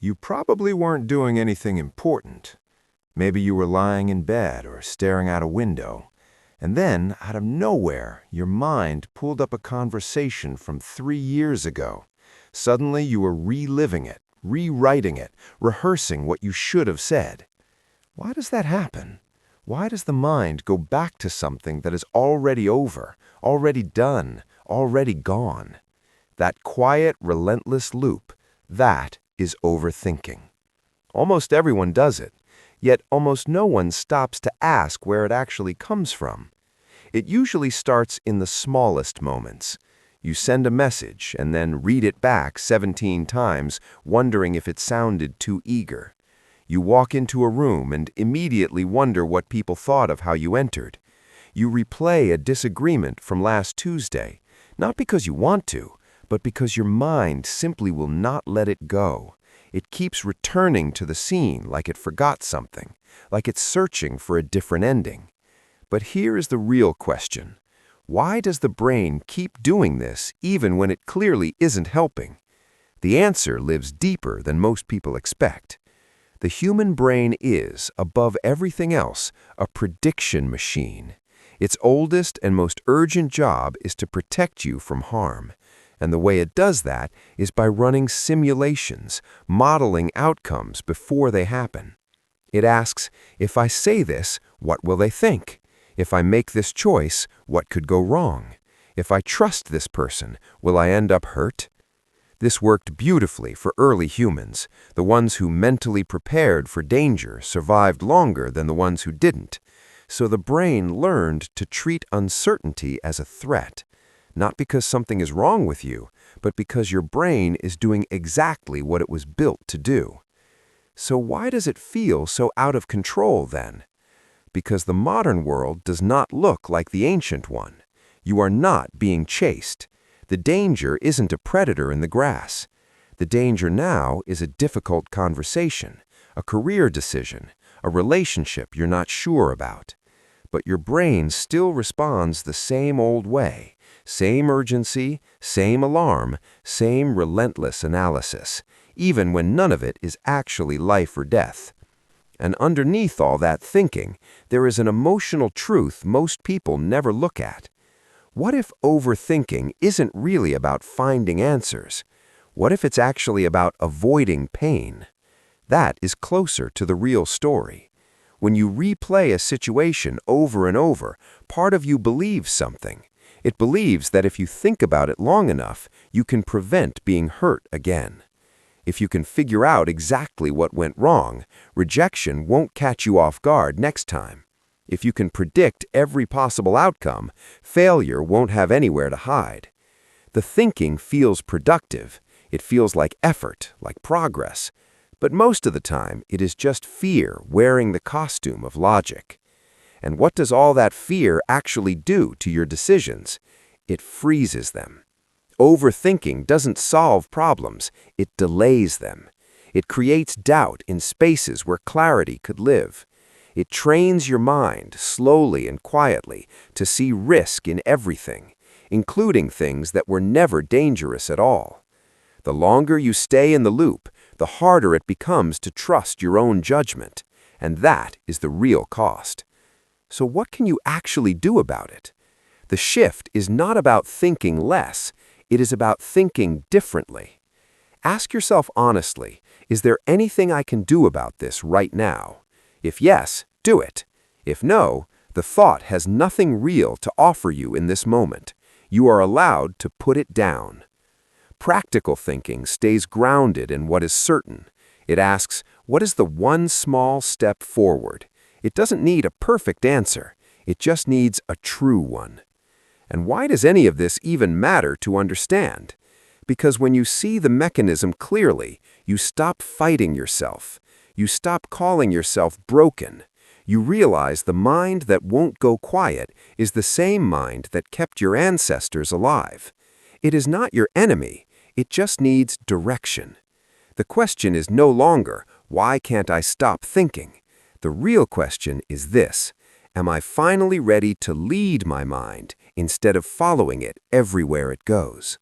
You probably weren't doing anything important. Maybe you were lying in bed or staring out a window, and then, out of nowhere, your mind pulled up a conversation from 3 years ago. Suddenly you were reliving it, rewriting it, rehearsing what you should have said. Why does that happen? Why does the mind go back to something that is already over, already done, already gone? That quiet, relentless loop, that is overthinking. Almost everyone does it, yet almost no one stops to ask where it actually comes from. It usually starts in the smallest moments. You send a message and then read it back 17 times, wondering if it sounded too eager. You walk into a room and immediately wonder what people thought of how you entered. You replay a disagreement from last Tuesday, not because you want to, but because your mind simply will not let it go. It keeps returning to the scene like it forgot something, like it's searching for a different ending. But here is the real question. Why does the brain keep doing this even when it clearly isn't helping? The answer lives deeper than most people expect. The human brain is, above everything else, a prediction machine. Its oldest and most urgent job is to protect you from harm. And the way it does that is by running simulations, modeling outcomes before they happen. It asks, if I say this, what will they think? If I make this choice, what could go wrong? If I trust this person, will I end up hurt? This worked beautifully for early humans. The ones who mentally prepared for danger survived longer than the ones who didn't. So the brain learned to treat uncertainty as a threat. Not because something is wrong with you, but because your brain is doing exactly what it was built to do. So why does it feel so out of control then? Because the modern world does not look like the ancient one. You are not being chased. The danger isn't a predator in the grass. The danger now is a difficult conversation, a career decision, a relationship you're not sure about. But your brain still responds the same old way. Same urgency, same alarm, same relentless analysis, even when none of it is actually life or death. And underneath all that thinking, there is an emotional truth most people never look at. What if overthinking isn't really about finding answers? What if it's actually about avoiding pain? That is closer to the real story. When you replay a situation over and over, part of you believes something. It believes that if you think about it long enough, you can prevent being hurt again. If you can figure out exactly what went wrong, rejection won't catch you off guard next time. If you can predict every possible outcome, failure won't have anywhere to hide. The thinking feels productive. It feels like effort, like progress. But most of the time, it is just fear wearing the costume of logic. And what does all that fear actually do to your decisions? It freezes them. Overthinking doesn't solve problems, it delays them. It creates doubt in spaces where clarity could live. It trains your mind, slowly and quietly, to see risk in everything, including things that were never dangerous at all. The longer you stay in the loop, the harder it becomes to trust your own judgment. And that is the real cost. So what can you actually do about it? The shift is not about thinking less, it is about thinking differently. Ask yourself honestly, is there anything I can do about this right now? If yes, do it. If no, the thought has nothing real to offer you in this moment. You are allowed to put it down. Practical thinking stays grounded in what is certain. It asks, what is the one small step forward? It doesn't need a perfect answer. It just needs a true one. And why does any of this even matter to understand? Because when you see the mechanism clearly, you stop fighting yourself. You stop calling yourself broken. You realize the mind that won't go quiet is the same mind that kept your ancestors alive. It is not your enemy. It just needs direction. The question is no longer, why can't I stop thinking? The real question is this: am I finally ready to lead my mind instead of following it everywhere it goes?